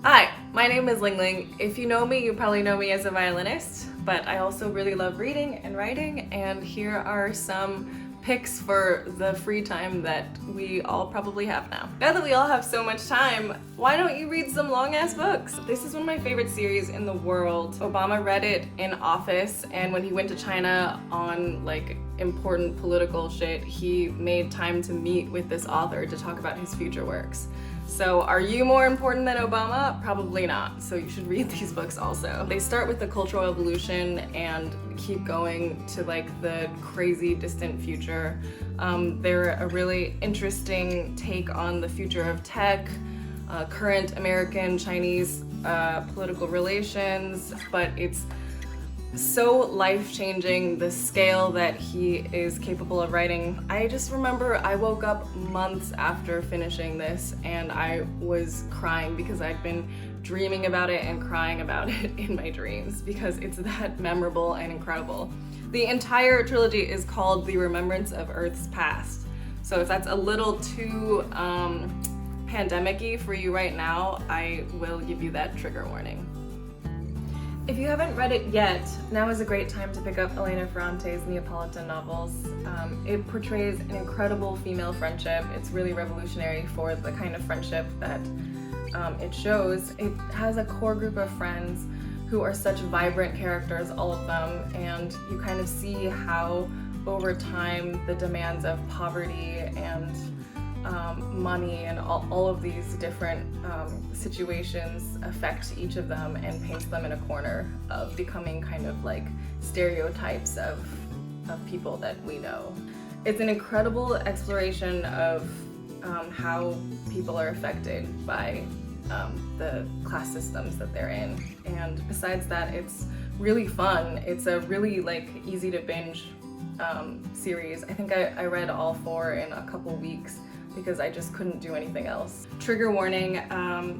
Hi, my name is Ling Ling. If you know me, you probably know me as a violinist, but I also really love reading and writing, and here are some picks for the free time that we all probably have now. Now that we all have so much time, why don't you read some long-ass books? This is one of my favorite series in the world. Obama read it in office, and when he went to China on like important political shit, he made time to meet with this author to talk about his future works. So are you more important than Obama? Probably not. So you should read these books also. They start with the cultural evolution and keep going to like the crazy distant future. They're a really interesting take on the future of tech, current American-Chinese political relations, but it's so life-changing, the scale that he is capable of writing. I just remember I woke up months after finishing this and I was crying because I'd been dreaming about it and crying about it in my dreams because it's that memorable and incredible. The entire trilogy is called The Remembrance of Earth's Past. So if that's a little too pandemic-y for you right now, I will give you that trigger warning. If you haven't read it yet, now is a great time to pick up Elena Ferrante's Neapolitan novels. It portrays an incredible female friendship. It's really revolutionary for the kind of friendship that it shows. It has a core group of friends who are such vibrant characters, all of them, and you kind of see how over time the demands of poverty and money and all of these different situations affect each of them and paints them in a corner of becoming kind of like stereotypes of people that we know. It's an incredible exploration of how people are affected by the class systems that they're in. And besides that, it's really fun. It's a really like easy to binge series. I think I read all 4 in a couple weeks because I just couldn't do anything else. Trigger warning,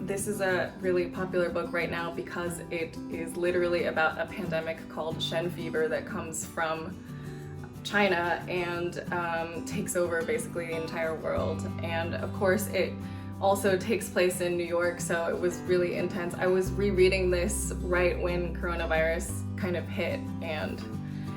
this is a really popular book right now because it is literally about a pandemic called Shen fever that comes from China and takes over basically the entire world. And of course it also takes place in New York, so it was really intense. I was rereading this right when coronavirus kind of hit, and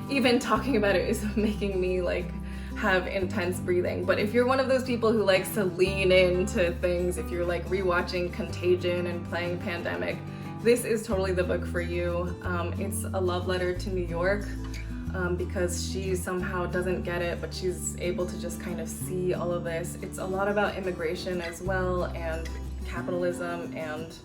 even talking about it is making me like have intense breathing. But if you're one of those people who likes to lean into things, if you're like rewatching Contagion and playing Pandemic, this is totally the book for you. It's a love letter to New York because she somehow doesn't get it, but she's able to just kind of see all of this. It's a lot about immigration as well, and capitalism and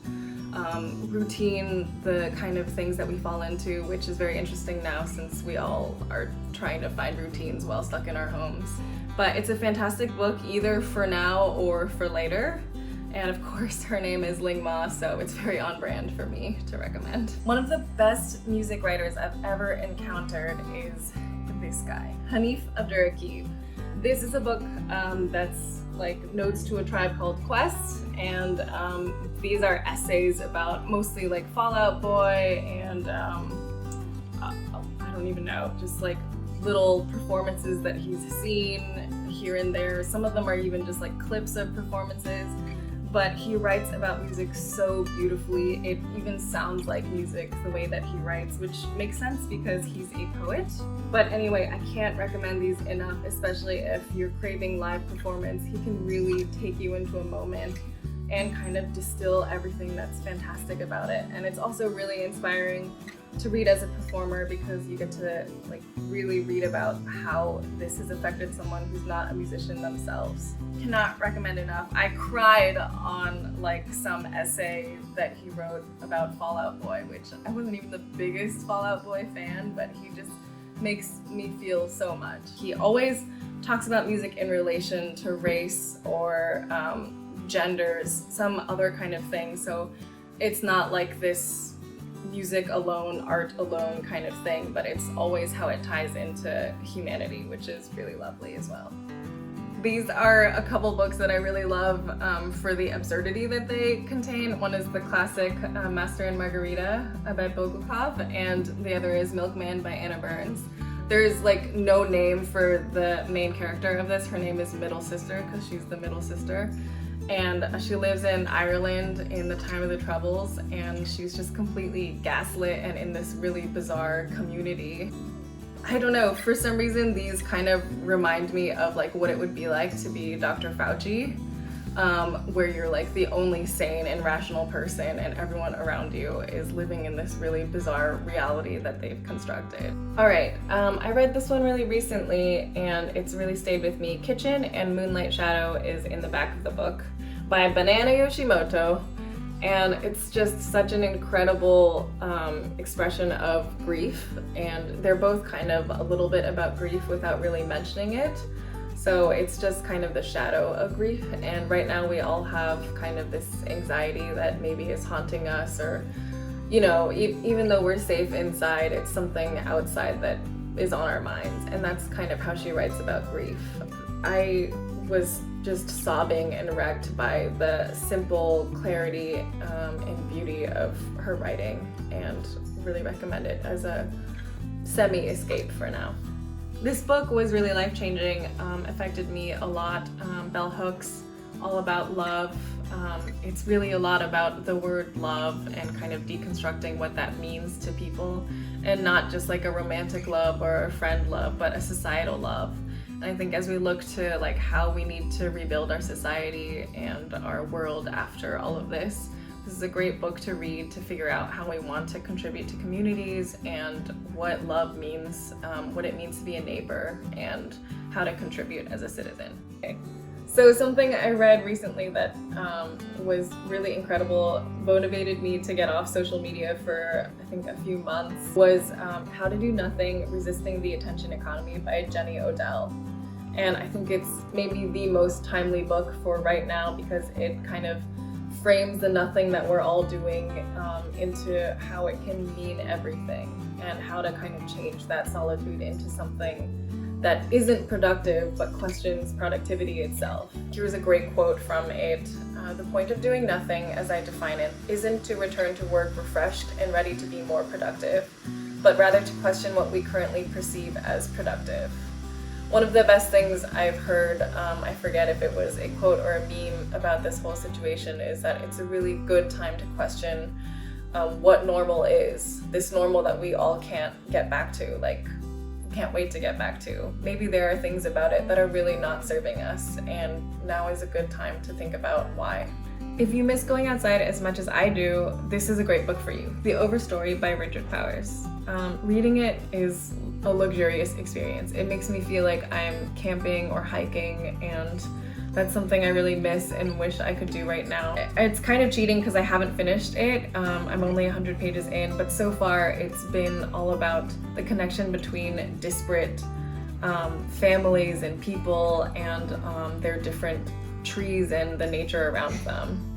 routine, the kind of things that we fall into, which is very interesting now since we all are trying to find routines while stuck in our homes. But it's a fantastic book either for now or for later. And of course her name is Ling Ma, so it's very on brand for me to recommend. One of the best music writers I've ever encountered is this guy, Hanif Abdurraqib. This is a book that's like Notes to a Tribe Called Quest, and these are essays about mostly like Fall Out Boy and I don't even know, just like little performances that he's seen here and there. Some of them are even just like clips of performances, but he writes about music so beautifully. It even sounds like music the way that he writes, which makes sense because he's a poet. But anyway, I can't recommend these enough, especially if you're craving live performance. He can really take you into a moment and kind of distill everything that's fantastic about it. And it's also really inspiring to read as a performer because you get to like really read about how this has affected someone who's not a musician themselves. Cannot recommend enough. I cried on like some essay that he wrote about Fall Out Boy, which I wasn't even the biggest Fall Out Boy fan, but he just makes me feel so much. He always talks about music in relation to race or genders, some other kind of thing. So it's not like this music alone, art alone kind of thing, but it's always how it ties into humanity, which is really lovely as well. These are a couple books that I really love for the absurdity that they contain. One is the classic Master and Margarita by Bulgakov, and the other is Milkman by Anna Burns. There's like no name for the main character of this. Her name is Middle Sister because she's the middle sister. And she lives in Ireland in the time of the Troubles, and she's just completely gaslit and in this really bizarre community. I don't know, for some reason these kind of remind me of like what it would be like to be Dr. Fauci, where you're like the only sane and rational person and everyone around you is living in this really bizarre reality that they've constructed. All right, I read this one really recently and it's really stayed with me. Kitchen and Moonlight Shadow is in the back of the book by Banana Yoshimoto, and it's just such an incredible expression of grief, and they're both kind of a little bit about grief without really mentioning it. So it's just kind of the shadow of grief, and right now we all have kind of this anxiety that maybe is haunting us, or, you know, even though we're safe inside, it's something outside that is on our minds, and that's kind of how she writes about grief. I was just sobbing and wrecked by the simple clarity and beauty of her writing, and really recommend it as a semi-escape for now. This book was really life-changing, affected me a lot. Bell hooks, all about love. It's really a lot about the word love and kind of deconstructing what that means to people, and not just like a romantic love or a friend love, but a societal love. And I think as we look to like how we need to rebuild our society and our world after all of this, this is a great book to read to figure out how we want to contribute to communities and what love means, what it means to be a neighbor, and how to contribute as a citizen. Okay. So something I read recently that was really incredible, motivated me to get off social media for I think a few months, was How to Do Nothing, Resisting the Attention Economy by Jenny Odell. And I think it's maybe the most timely book for right now because it kind of frames the nothing that we're all doing into how it can mean everything, and how to kind of change that solitude into something that isn't productive but questions productivity itself. Here's a great quote from it. The point of doing nothing, as I define it, isn't to return to work refreshed and ready to be more productive, but rather to question what we currently perceive as productive. One of the best things I've heard, I forget if it was a quote or a meme about this whole situation, is that it's a really good time to question what normal is. This normal that we all can't get back to, like, can't wait to get back to. Maybe there are things about it that are really not serving us, and now is a good time to think about why. If you miss going outside as much as I do, this is a great book for you. The Overstory by Richard Powers. Reading it is a luxurious experience. It makes me feel like I'm camping or hiking, and that's something I really miss and wish I could do right now. It's kind of cheating because I haven't finished it. I'm only 100 pages in, but so far it's been all about the connection between disparate families and people and their different trees and the nature around them.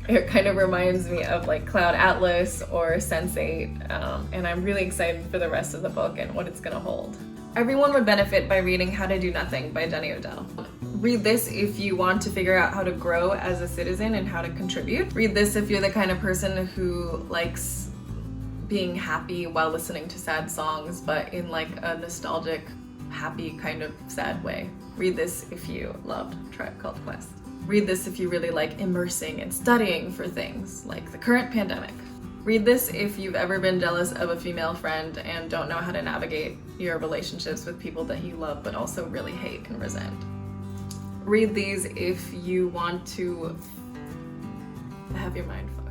It kind of reminds me of like Cloud Atlas or Sense8, and I'm really excited for the rest of the book and what it's gonna hold. Everyone would benefit by reading How to Do Nothing by Jenny Odell. Read this if you want to figure out how to grow as a citizen and how to contribute. Read this if you're the kind of person who likes being happy while listening to sad songs, but in like a nostalgic, happy kind of sad way. Read this if you loved Tribe Called Quest. Read this if you really like immersing and studying for things like the current pandemic. Read this if you've ever been jealous of a female friend and don't know how to navigate your relationships with people that you love but also really hate and resent. Read these if you want to have your mind focused.